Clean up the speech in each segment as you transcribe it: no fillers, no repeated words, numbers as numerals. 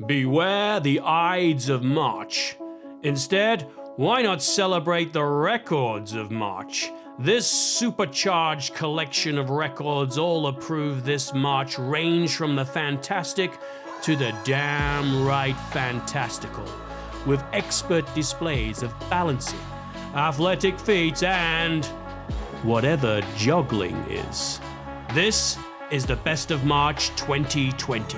Beware the Ides of March. Instead, why not celebrate the records of March? This supercharged collection of records all approved this March range from the fantastic to the damn right fantastical, with expert displays of balancing, athletic feats, and whatever juggling is. This is the Best of March 2020.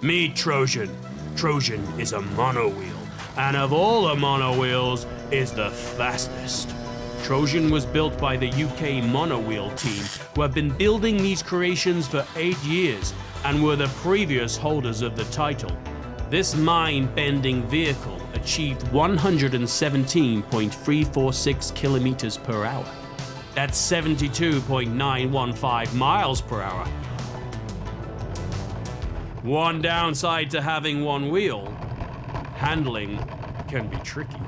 Meet Trojan. Trojan is a monowheel, and of all the monowheels, is the fastest. Trojan was built by the UK monowheel team, who have been building these creations for 8 years and were the previous holders of the title. This mind-bending vehicle achieved 117.346 kilometers per hour. That's 72.915 miles per hour. One downside to having one wheel: handling can be tricky.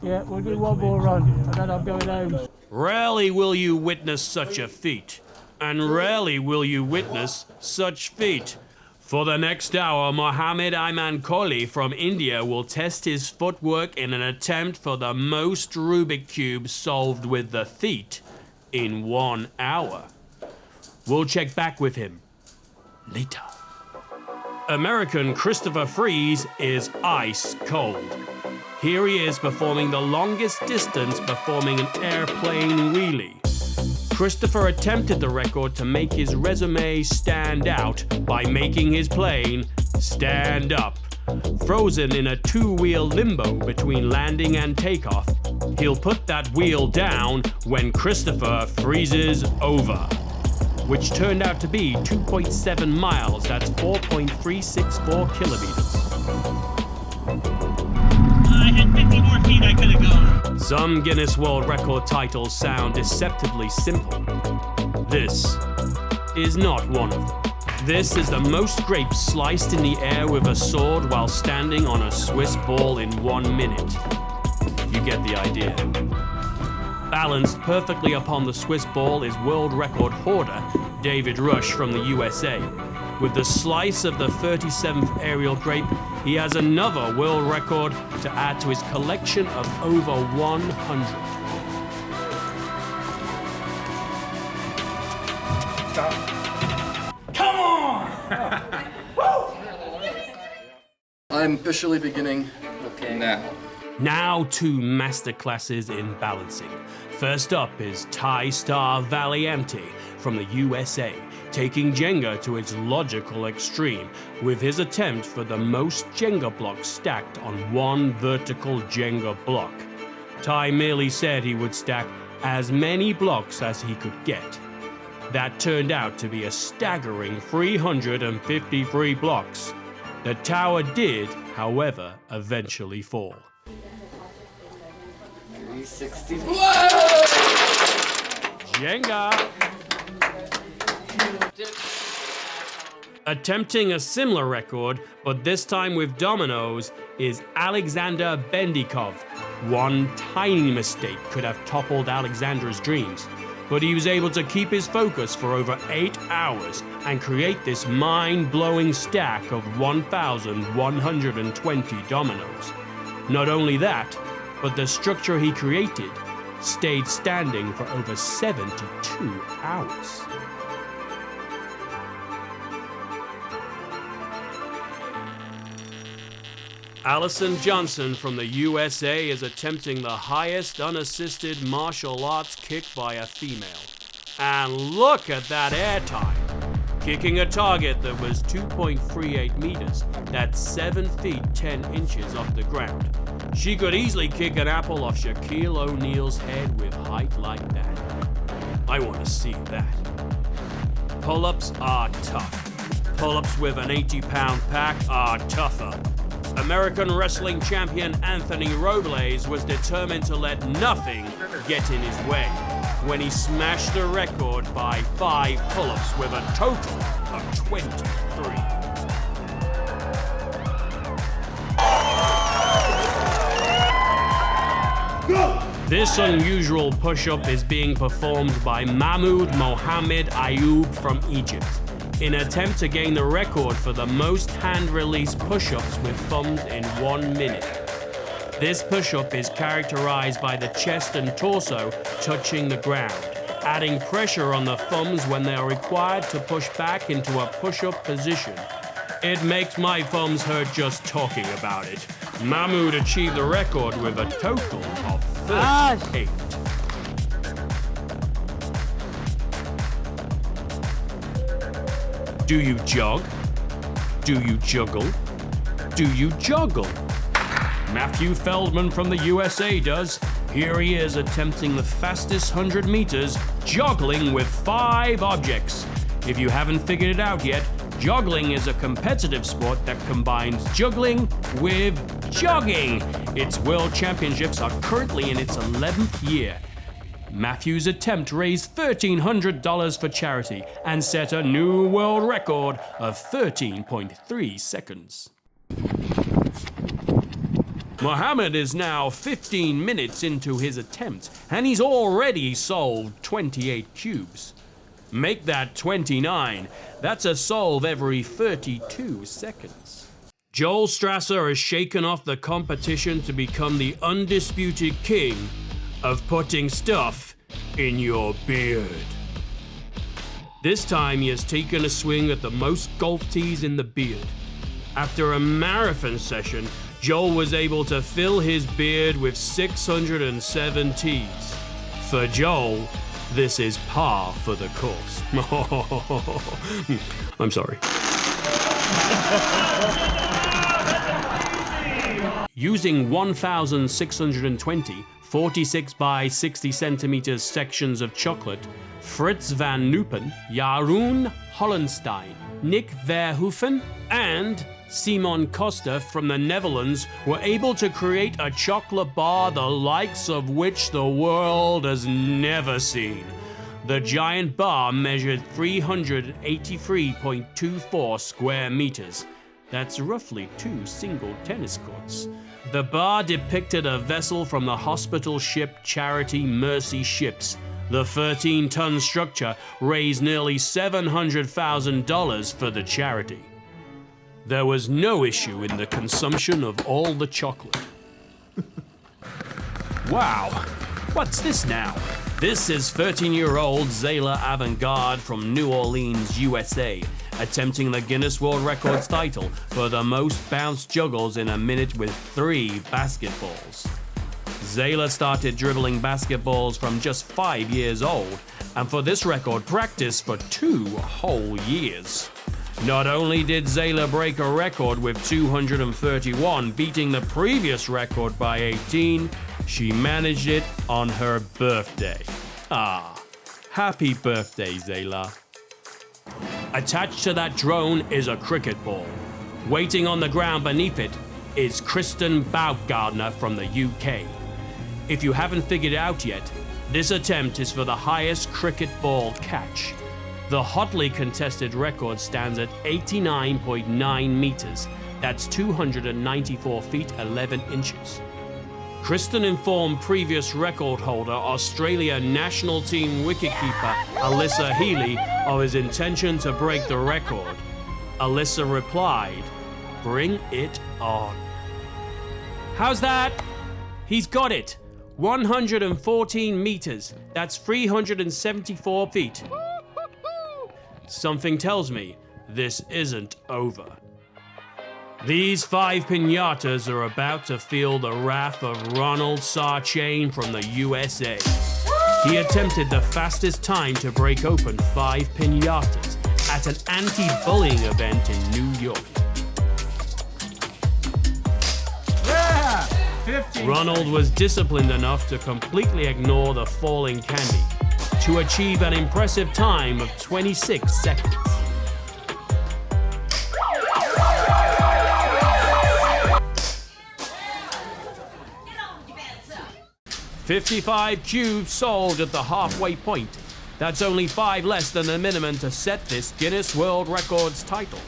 Yeah, we'll do one more run, and then I'm going home. Rarely will you witness such a feat, and rarely will you witness such feat. For the next hour, Mohammed Ayman Kohli from India will test his footwork in an attempt for the most Rubik cubes solved with the feat in 1 hour. We'll check back with him later. American Christopher Freeze is ice cold. Here he is performing the longest distance performing an airplane wheelie. Christopher attempted the record to make his resume stand out by making his plane stand up. Frozen in a two-wheel limbo between landing and takeoff, he'll put that wheel down when Christopher freezes over, which turned out to be 2.7 miles, that's 4.364 kilometers. I had 50 more feet I could have gone. Some Guinness World Record titles sound deceptively simple. This is not one of them. This is the most grapes sliced in the air with a sword while standing on a Swiss ball in 1 minute. You get the idea. Balanced perfectly upon the Swiss ball is world record hoarder David Rush from the USA. With the slice of the 37th aerial grape, he has another world record to add to his collection of over 100. Stop. Come on! I'm officially beginning. Okay. Now 2 masterclasses in balancing. First up is Thai star Valiante from the USA, taking Jenga to its logical extreme with his attempt for the most Jenga blocks stacked on one vertical Jenga block. Thai merely said he would stack as many blocks as he could get. That turned out to be a staggering 353 blocks. The tower did, however, eventually fall. 360. Jenga! Attempting a similar record, but this time with dominoes, is Alexander Bendikov. One tiny mistake could have toppled Alexander's dreams, but he was able to keep his focus for over 8 hours and create this mind-blowing stack of 1,120 dominoes. Not only that, but the structure he created stayed standing for over 72 hours. Allison Johnson from the USA is attempting the highest unassisted martial arts kick by a female. And look at that air time! Kicking a target that was 2.38 meters, that's 7 feet 10 inches off the ground. She could easily kick an apple off Shaquille O'Neal's head with height like that. I want to see that. Pull-ups are tough. Pull-ups with an 80-pound pack are tougher. American wrestling champion Anthony Robles was determined to let nothing get in his way when he smashed the record by 5 pull-ups with a total of 23. Go! This unusual push-up is being performed by Mahmoud Mohammed Ayoub from Egypt, in an attempt to gain the record for the most hand-released push-ups with thumbs in 1 minute. This push-up is characterized by the chest and torso touching the ground, adding pressure on the thumbs when they are required to push back into a push-up position. It makes my thumbs hurt just talking about it. Mahmoud achieved the record with a total of 38. Do you jog? Do you juggle? Do you juggle? Matthew Feldman from the USA does. Here he is attempting the fastest 100 meters, juggling with 5 objects. If you haven't figured it out yet, juggling is a competitive sport that combines juggling with jogging. Its world championships are currently in its 11th year. Matthew's attempt raised $1,300 for charity and set a new world record of 13.3 seconds. Mohammed is now 15 minutes into his attempt, and he's already solved 28 cubes. Make that 29. That's a solve every 32 seconds. Joel Strasser has shaken off the competition to become the undisputed king of putting stuff in your beard. This time he has taken a swing at the most golf tees in the beard. After a marathon session, Joel was able to fill his beard with 607 tees. For Joel, this is par for the course. I'm sorry. Using 1,620 46 by 60 centimeters sections of chocolate, Fritz van Nupen, Jeroen Hollenstein, Nick Verhoeven, and Simon Costa from the Netherlands were able to create a chocolate bar the likes of which the world has never seen. The giant bar measured 383.24 square meters. That's roughly 2 single tennis courts. The bar depicted a vessel from the hospital ship Charity Mercy Ships. The 13-ton structure raised nearly $700,000 for the charity. There was no issue in the consumption of all the chocolate. Wow, what's this now? This is 13-year-old Zayla Avantgarde from New Orleans, USA, attempting the Guinness World Records title for the most bounced juggles in a minute with 3 basketballs. Zayla started dribbling basketballs from just 5 years old, and for this record practiced for 2 whole years. Not only did Zayla break a record with 231, beating the previous record by 18, she managed it on her birthday. Ah, happy birthday, Zayla. Attached to that drone is a cricket ball. Waiting on the ground beneath it is Kristen Baumgartner from the UK. If you haven't figured it out yet, this attempt is for the highest cricket ball catch. The hotly contested record stands at 89.9 meters. That's 294 feet 11 inches. Kristen informed previous record holder Australia national team wicketkeeper Alyssa Healy of his intention to break the record. Alyssa replied, "Bring it on." How's that? He's got it. 114 meters. That's 374 feet. Something tells me this isn't over. These 5 pinatas are about to feel the wrath of Ronald Sarchain from the USA. He attempted the fastest time to break open 5 pinatas at an anti-bullying event in New York. Yeah! 50. Ronald was disciplined enough to completely ignore the falling candy to achieve an impressive time of 26 seconds. $55 cubes sold at the halfway point. That's only 5 less than the minimum to set this Guinness World Records title.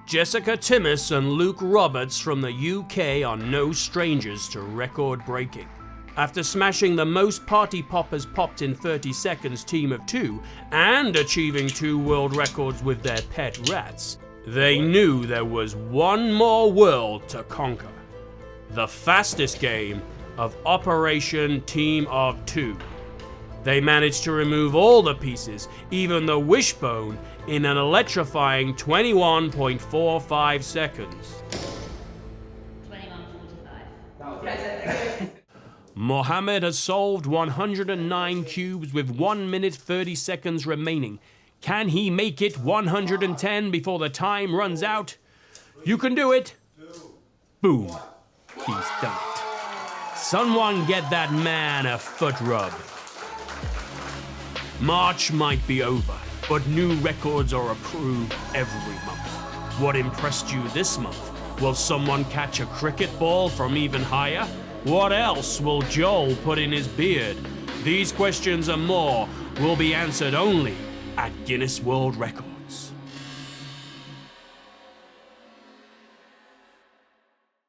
Jessica Timmis and Luke Roberts from the UK are no strangers to record breaking. After smashing the most party poppers popped in 30 seconds team of 2 and achieving 2 world records with their pet rats, they knew there was one more world to conquer. The fastest game of Operation Team of 2. They managed to remove all the pieces, even the wishbone, in an electrifying 21.45 seconds. 21:45. Mohammed has solved 109 cubes with 1 minute 30 seconds remaining. Can he make it 110 before the time runs out? You can do it. Boom. He's done it. Someone get that man a foot rub. March might be over, but new records are approved every month. What impressed you this month? Will someone catch a cricket ball from even higher? What else will Joel put in his beard? These questions and more will be answered only at Guinness World Records.